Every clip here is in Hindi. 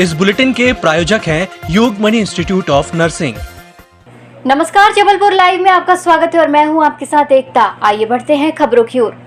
इस बुलेटिन के प्रायोजक हैं योगमणि इंस्टीट्यूट ऑफ नर्सिंग। नमस्कार, जबलपुर लाइव में आपका स्वागत है और मैं हूं आपके साथ एकता। आइए बढ़ते हैं खबरों की ओर।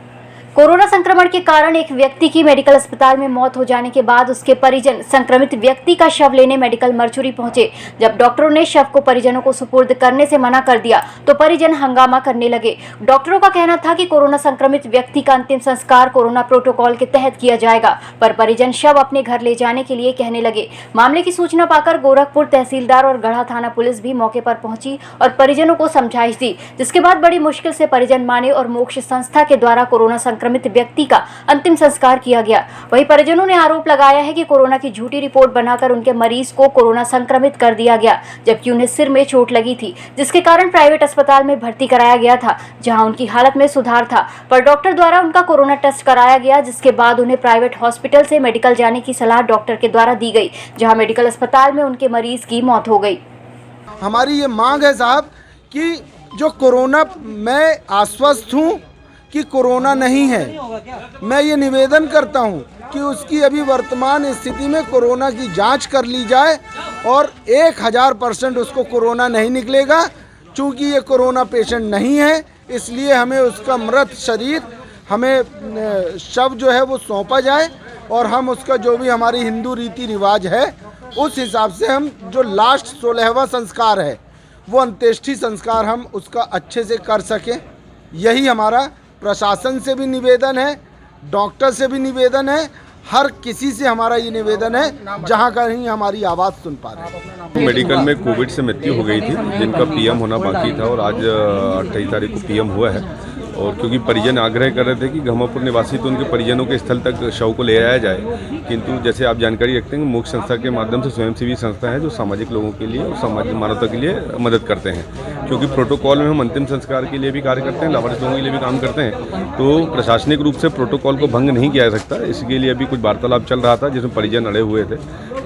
कोरोना संक्रमण के कारण एक व्यक्ति की मेडिकल अस्पताल में मौत हो जाने के बाद उसके परिजन संक्रमित व्यक्ति का शव लेने मेडिकल मर्चुरी पहुंचे। जब डॉक्टरों ने शव को परिजनों को सुपुर्द करने से मना कर दिया तो परिजन हंगामा करने लगे। डॉक्टरों का कहना था कि कोरोना संक्रमित व्यक्ति का अंतिम संस्कार कोरोना प्रोटोकॉल के तहत किया जाएगा, पर परिजन शव अपने घर ले जाने के लिए कहने लगे। मामले की सूचना पाकर गोरखपुर तहसीलदार और गढ़ा थाना पुलिस भी मौके पर पहुंची और परिजनों को समझाइश दी, जिसके बाद बड़ी मुश्किल से परिजन माने और मोक्ष संस्था के द्वारा कोरोना संक्रमित व्यक्ति का अंतिम संस्कार किया गया। वहीं परिजनों ने आरोप लगाया है कि कोरोना की झूठी रिपोर्ट बनाकर उनके मरीज को कोरोना संक्रमित कर दिया गया, जबकि उन्हें सिर में चोट लगी थी, जिसके कारण प्राइवेट अस्पताल में भर्ती कराया गया था, जहां उनकी हालत में सुधार था। पर डॉक्टर द्वारा उनका कोरोना टेस्ट कराया गया, जिसके बाद उन्हें प्राइवेट हॉस्पिटल से मेडिकल जाने की सलाह डॉक्टर के द्वारा दी गई, जहाँ मेडिकल अस्पताल में उनके मरीज की मौत हो गई। हमारी ये मांग है साहब कि जो कोरोना, मैं आश्वस्त हूँ कि कोरोना नहीं है। मैं ये निवेदन करता हूँ कि उसकी अभी वर्तमान स्थिति में कोरोना की जांच कर ली जाए और 1000% उसको कोरोना नहीं निकलेगा। चूँकि ये कोरोना पेशेंट नहीं है, इसलिए हमें उसका मृत शरीर, हमें शव जो है वो सौंपा जाए और हम उसका जो भी हमारी हिंदू रीति रिवाज है उस हिसाब से हम जो लास्ट 16वां संस्कार है वो अंत्येष्टि संस्कार हम उसका अच्छे से कर सकें। यही हमारा प्रशासन से भी निवेदन है, डॉक्टर से भी निवेदन है, हर किसी से हमारा ये निवेदन है जहाँ कहीं हमारी आवाज़ सुन पा रहे हैं। मेडिकल में कोविड से मृत्यु हो गई थी, जिनका पीएम होना बाकी था और आज 28 तारीख को पीएम हुआ है। और क्योंकि परिजन आग्रह कर रहे थे कि घमापुर निवासी तो उनके परिजनों के स्थल तक शव को ले आया जाए, किंतु जैसे आप जानकारी रखते हैं मोक्ष संस्था के माध्यम से स्वयंसेवी संस्था है जो सामाजिक लोगों के लिए और सामाजिक मानवता के लिए मदद करते हैं। क्योंकि प्रोटोकॉल में हम अंतिम संस्कार के लिए भी कार्य करते हैं, लावारिस लोगों के लिए भी काम करते हैं, तो प्रशासनिक रूप से प्रोटोकॉल को भंग नहीं किया जा सकता। इसके लिए अभी कुछ वार्तालाप चल रहा था जिसमें परिजन अड़े हुए थे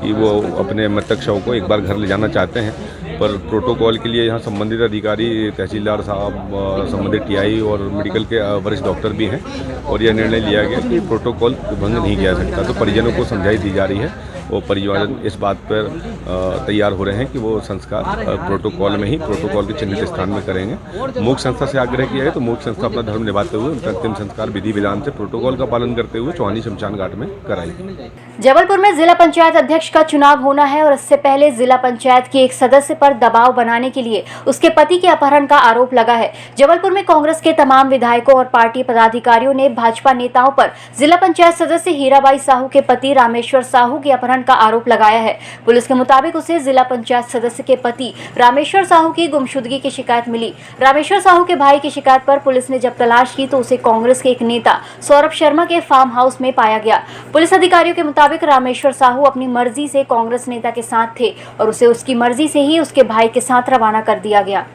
कि वो अपने मृतक शव को एक बार घर ले जाना चाहते हैं, पर प्रोटोकॉल के लिए यहाँ संबंधित अधिकारी, तहसीलदार साहब, संबंधित टीआई और मेडिकल के वरिष्ठ डॉक्टर भी हैं और यह निर्णय लिया गया कि प्रोटोकॉल भंग नहीं किया जा सकता। तो परिजनों को समझाई दी जा रही है और परिजन इस बात पर तैयार हो रहे हैं कि वो संस्कार प्रोटोकॉल में ही, प्रोटोकॉल के चिन्हित स्थान में करेंगे। मोक्ष संस्था से आग्रह किया है तो मोक्ष संस्था अपना धर्म निभाते हुए उनका अंतिम संस्कार विधि विधान से प्रोटोकॉल का पालन करते हुए चौहानी शमशान घाट में कराएगी। जबलपुर में जिला पंचायत अध्यक्ष का चुनाव होना है और इससे पहले जिला पंचायत के एक सदस्य पर दबाव बनाने के लिए उसके पति के अपहरण का आरोप लगा है। जबलपुर में कांग्रेस के तमाम विधायकों और पार्टी पदाधिकारियों ने भाजपा नेताओं पर जिला पंचायत सदस्य हीराबाई साहू के पति रामेश्वर साहू के अपहरण का आरोप लगाया है। पुलिस के मुताबिक उसे जिला पंचायत सदस्य के पति रामेश्वर साहू की गुमशुदगी की शिकायत मिली। रामेश्वर साहू के भाई की शिकायत पर पुलिस ने जब तलाश की तो उसे कांग्रेस के एक नेता सौरभ शर्मा के फार्म हाउस में पाया गया। पुलिस अधिकारियों के मुताबिक रामेश्वर साहू अपनी मर्जी से कांग्रेस नेता के साथ थे और उसे उसकी मर्जी से ही उसके भाई के साथ रवाना कर दिया गया।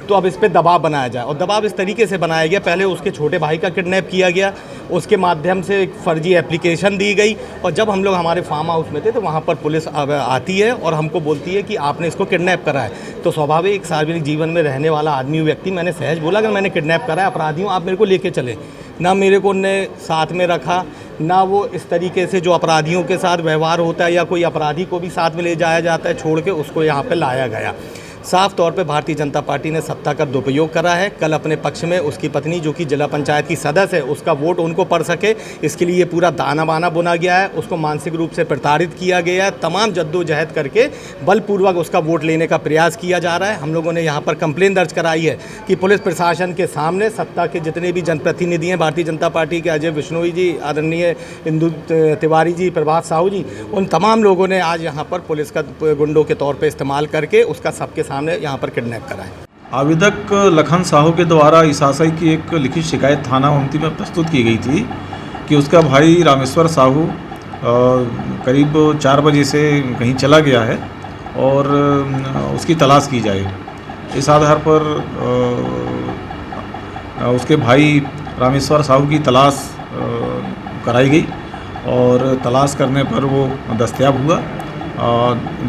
तो अब इस पे दबाव बनाया जाए और दबाव इस तरीके से बनाया गया, पहले उसके छोटे भाई का किडनैप किया गया, उसके माध्यम से एक फर्जी एप्लीकेशन दी गई और जब हम लोग हमारे फार्म हाउस में थे तो वहाँ पर पुलिस आती है और हमको बोलती है कि आपने इसको किडनैप करा है। तो स्वाभाविक एक सार्वजनिक जीवन में रहने वाला आदमी व्यक्ति, मैंने सहज बोला कि मैंने किडनैप करा है, अपराधी हूँ, आप मेरे को लेके चले। ना मेरे को उनने साथ में रखा, ना वो इस तरीके से जो अपराधियों के साथ व्यवहार होता है या कोई अपराधी को भी साथ में ले जाया जाता है छोड़ के उसको यहाँ पे लाया गया। साफ तौर पे भारतीय जनता पार्टी ने सत्ता का दुरुपयोग करा है। कल अपने पक्ष में उसकी पत्नी जो कि जिला पंचायत की सदस्य है उसका वोट उनको पड़ सके, इसके लिए पूरा दाना बाना बुना गया है, उसको मानसिक रूप से प्रताड़ित किया गया है, तमाम जद्दोजहद करके बलपूर्वक उसका वोट लेने का प्रयास किया जा रहा है। हम लोगों ने यहाँ पर कंप्लेन दर्ज कराई है कि पुलिस प्रशासन के सामने सत्ता के जितने भी जनप्रतिनिधि हैं, भारतीय जनता पार्टी के अजय बिश्नोई जी, आदरणीय इंदु तिवारी जी, प्रभात साहू जी, उन तमाम लोगों ने आज यहाँ पर पुलिस का गुंडों के तौर पर इस्तेमाल करके उसका सबके सामने यहाँ पर किडनैप करा है। आवेदक लखन साहू के द्वारा ईसाई की एक लिखित शिकायत थाना उमती में प्रस्तुत की गई थी कि उसका भाई रामेश्वर साहू करीब 4 बजे से कहीं चला गया है और उसकी तलाश की जाए। इस आधार पर उसके भाई रामेश्वर साहू की तलाश कराई गई और तलाश करने पर वो दस्तयाब हुआ।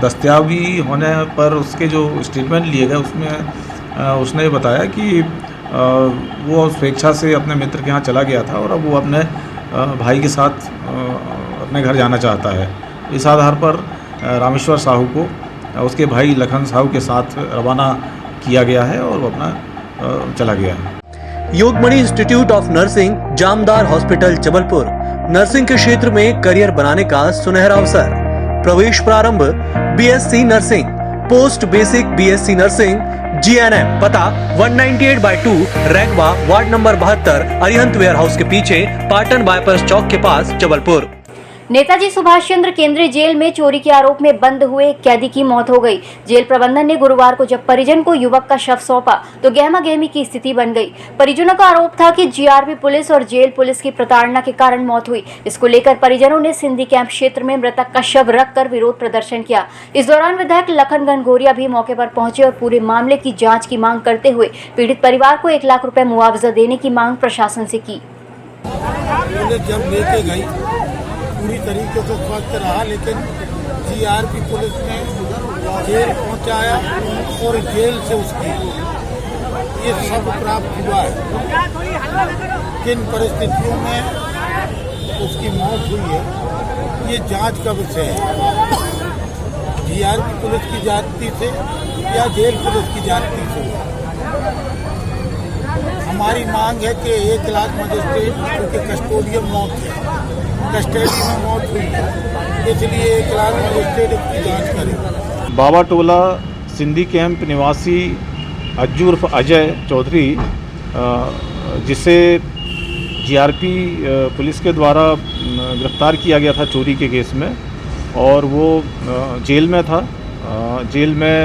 दस्तयाबी होने पर उसके जो स्टेटमेंट लिए गए उसमें उसने बताया कि वो स्वेच्छा से अपने मित्र के यहाँ चला गया था और अब वो अपने भाई के साथ अपने घर जाना चाहता है। इस आधार पर रामेश्वर साहू को उसके भाई लखन साहू के साथ रवाना किया गया है और वो अपना चला गया है। Yogmani institute of nursing, Jamdar hospital, Jabalpur. Nursing के क्षेत्र में करियर बनाने का सुनहरा अवसर। प्रवेश प्रारंभ BSc nursing, post basic BSc nursing, GNM. पता 198/2 Raigwa, ward number 72, Arihant warehouse के पीछे, पाटन बाईपास चौक के पास, जबलपुर। नेताजी सुभाष चंद्र केंद्रीय जेल में चोरी के आरोप में बंद हुए एक कैदी की मौत हो गई। जेल प्रबंधन ने गुरुवार को जब परिजन को युवक का शव सौंपा तो गहमा-गहमी की स्थिति बन गई। परिजनों का आरोप था कि जीआरपी पुलिस और जेल पुलिस की प्रताड़ना के कारण मौत हुई। इसको लेकर परिजनों ने सिंधी कैंप क्षेत्र में मृतक का शव रखकर विरोध प्रदर्शन किया। इस दौरान विधायक लखन घनघोरिया भी मौके पर पहुंचे और पूरे मामले की जाँच की मांग करते हुए पीड़ित परिवार को 1 लाख रुपए मुआवजा देने की मांग प्रशासन से की। पूरी तरीके से स्वस्थ रहा, लेकिन जीआरपी पुलिस ने जेल पहुंचाया और जेल से उसकी ये सब प्राप्त हुआ है। किन परिस्थितियों में उसकी मौत हुई है ये जांच का विषय है। जीआरपी पुलिस की जाति से या जेल पुलिस की जाति से। हमारी मांग है कि 1 लाख मजिस्ट्रेट, क्योंकि कस्टोडियन मौत है, कस्टडी में मौत हुई है, इसलिए 1 लाख मजिस्ट्रेट इसकी जांच करें। बाबा टोला सिंधी कैंप निवासी अज्जू उर्फ अजय चौधरी, जिसे जीआरपी पुलिस के द्वारा गिरफ्तार किया गया था चोरी के केस में, और वो जेल में था। जेल में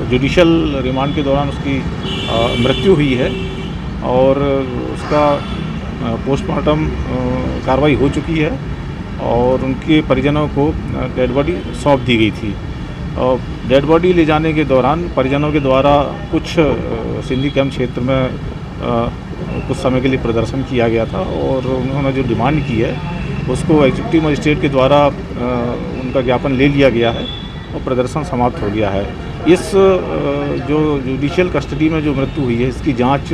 जुडिशल रिमांड के दौरान उसकी मृत्यु हुई है और उसका पोस्टमार्टम कार्रवाई हो चुकी है और उनके परिजनों को डेड बॉडी सौंप दी गई थी। डेड बॉडी ले जाने के दौरान परिजनों के द्वारा कुछ सिंधी कैंप क्षेत्र में कुछ समय के लिए प्रदर्शन किया गया था और उन्होंने जो डिमांड की है उसको एग्जीक्यूटिव मजिस्ट्रेट के द्वारा उनका ज्ञापन ले लिया गया है और प्रदर्शन समाप्त हो गया है। इस जो जुडिशियल कस्टडी में जो मृत्यु हुई है इसकी जांच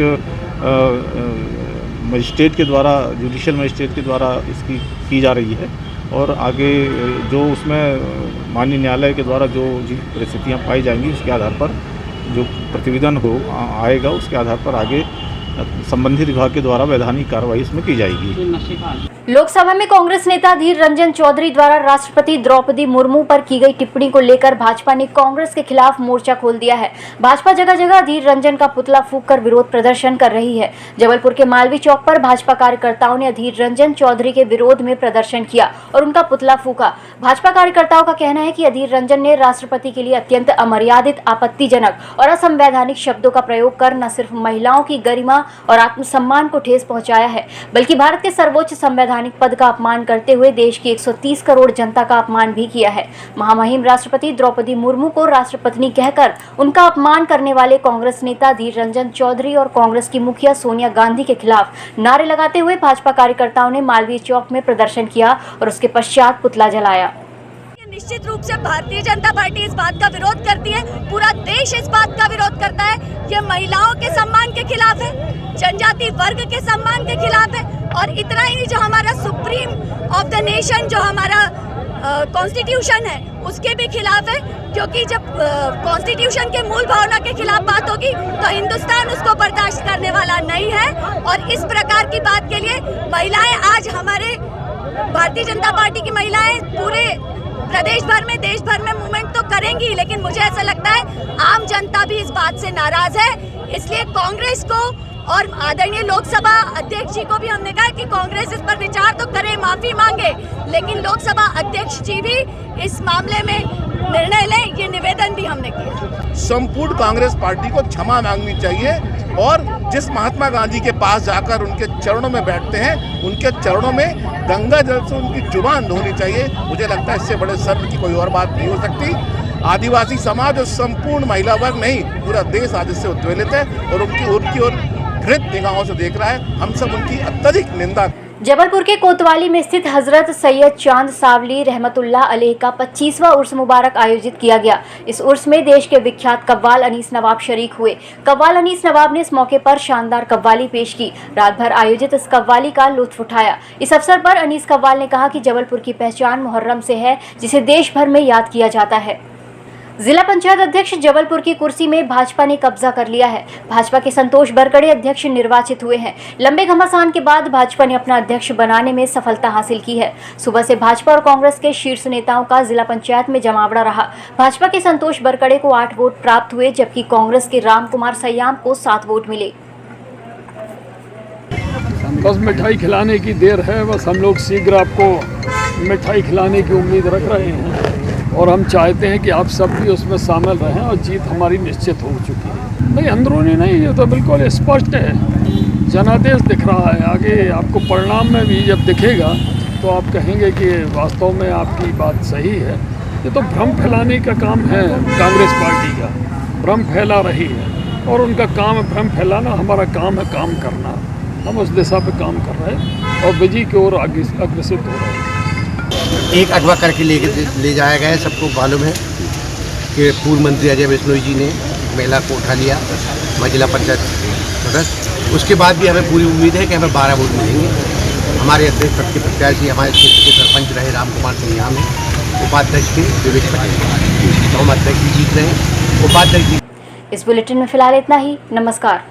मजिस्ट्रेट के द्वारा, जुडिशियल मजिस्ट्रेट के द्वारा इसकी की जा रही है और आगे जो उसमें माननीय न्यायालय के द्वारा जो परिस्थितियाँ पाई जाएंगी उसके आधार पर जो प्रतिवेदन आएगा उसके आधार पर आगे संबंधित विभाग के द्वारा वैधानिक कार्रवाई इसमें की जाएगी। लोकसभा में कांग्रेस नेता अधीर रंजन चौधरी द्वारा राष्ट्रपति द्रौपदी मुर्मू पर की गई टिप्पणी को लेकर भाजपा ने कांग्रेस के खिलाफ मोर्चा खोल दिया है। भाजपा जगह जगह अधीर रंजन का पुतला फूंककर विरोध प्रदर्शन कर रही है। जबलपुर के मालवीय चौक पर भाजपा कार्यकर्ताओं ने अधीर रंजन चौधरी के विरोध में प्रदर्शन किया और उनका पुतला फूंका। भाजपा कार्यकर्ताओं का कहना है कि अधीर रंजन ने राष्ट्रपति के लिए अत्यंत अमर्यादित, आपत्तिजनक और असंवैधानिक शब्दों का प्रयोग कर न सिर्फ महिलाओं की गरिमा और आत्मसम्मान को ठेस पहुंचाया है, बल्कि भारत के सर्वोच्च संवैधानिक पद का अपमान करते हुए देश की 130 करोड़ जनता का अपमान भी किया है। महामहिम राष्ट्रपति द्रौपदी मुर्मू को राष्ट्रपत्नी कहकर उनका अपमान करने वाले कांग्रेस नेता अधीर रंजन चौधरी और कांग्रेस की मुखिया सोनिया गांधी के खिलाफ नारे लगाते हुए भाजपा कार्यकर्ताओं ने मालवीय चौक में प्रदर्शन किया और उसके पश्चात पुतला जलाया। निश्चित रूप से भारतीय जनता पार्टी इस बात का विरोध करती है, पूरा देश इस बात का विरोध करता है। ये महिलाओं के सम्मान के खिलाफ है, जनजाति वर्ग के सम्मान के खिलाफ है और इतना ही जो हमारा सुप्रीम ऑफ द नेशन जो हमारा कॉन्स्टिट्यूशन है उसके भी खिलाफ है, क्योंकि जब कॉन्स्टिट्यूशन के मूल भावना के खिलाफ बात होगी तो हिंदुस्तान उसको बर्दाश्त करने वाला नहीं है। और इस प्रकार की बात के लिए महिलाएं, आज हमारे भारतीय जनता पार्टी की महिलाएं पूरे प्रदेश भर में, देश भर में मूवमेंट तो करेंगी, लेकिन मुझे ऐसा लगता है आम जनता भी इस बात से नाराज है। इसलिए कांग्रेस को और आदरणीय लोकसभा अध्यक्ष जी को भी हमने कहा कि कांग्रेस इस पर विचार तो करे, माफी मांगे, लेकिन लोकसभा अध्यक्ष जी भी इस मामले में निर्णय लें, ये निवेदन भी हमने किया। संपूर्ण कांग्रेस पार्टी को क्षमा मांगनी चाहिए और जिस महात्मा गांधी के पास जाकर उनके चरणों में बैठते हैं उनके चरणों में गंगा जल से उनकी जुबान धोनी चाहिए। मुझे लगता है इससे बड़े शर्म की कोई और बात नहीं हो सकती। आदिवासी समाज और संपूर्ण महिला वर्ग नहीं, पूरा देश आज इससे उद्वेलित है और उनकी ओर घृत निगाहों से देख रहा है। हम सब उनकी अत्यधिक निंदा। जबलपुर के कोतवाली में स्थित हजरत सैयद चांद सावली रहमतुल्लाह अलैह का 25वां उर्स मुबारक आयोजित किया गया। इस उर्स में देश के विख्यात कव्वाल अनीस नवाब शरीक हुए। कव्वाल अनीस नवाब ने इस मौके पर शानदार कव्वाली पेश की। रात भर आयोजित इस कव्वाली का लुत्फ उठाया। इस अवसर पर अनीस कव्वाल ने कहा कि जबलपुर की पहचान मुहर्रम से है, जिसे देश भर में याद किया जाता है। जिला पंचायत अध्यक्ष जबलपुर की कुर्सी में भाजपा ने कब्जा कर लिया है। भाजपा के संतोष बरकड़े अध्यक्ष निर्वाचित हुए हैं। लंबे घमासान के बाद भाजपा ने अपना अध्यक्ष बनाने में सफलता हासिल की है। सुबह से भाजपा और कांग्रेस के शीर्ष नेताओं का जिला पंचायत में जमावड़ा रहा। भाजपा के संतोष बरकड़े को 8 वोट प्राप्त हुए, जबकि कांग्रेस के राम कुमार सयाम को 7 वोट मिले। बस मिठाई खिलाने की देर है, बस हम लोग शीघ्र आपको मिठाई खिलाने की उम्मीद रख रहे हैं और हम चाहते हैं कि आप सब भी उसमें शामिल रहें और जीत हमारी निश्चित हो चुकी है। नहीं, अंदरूनी नहीं, ये तो बिल्कुल स्पष्ट है, जनादेश दिख रहा है। आगे आपको परिणाम में भी जब दिखेगा तो आप कहेंगे कि वास्तव में आपकी बात सही है। ये तो भ्रम फैलाने का काम है कांग्रेस पार्टी का, भ्रम फैला रही है और उनका काम है भ्रम फैलाना, हमारा काम है काम करना। हम उस दिशा पे काम कर रहे हैं और विजय की ओर अग्रसित हो रहे हैं। एक अगवा करके ले जाया गया है। सबको मालूम है कि पूर्व मंत्री अजय बिश्नोई जी ने महिला को उठा लिया, जिला पंचायत सदस्य। उसके बाद भी हमें पूरी उम्मीद है कि हमें 12 वोट मिलेंगे। हमारे अध्यक्ष पद के प्रत्याशी हमारे क्षेत्र के सरपंच रहे राम कुमार सयाम हैं, उपाध्यक्ष के विवेक पटेल, तो हम अध्यक्ष भी जीत रहे हैं, उपाध्यक्ष जी। इस बुलेटिन में फिलहाल इतना ही। नमस्कार।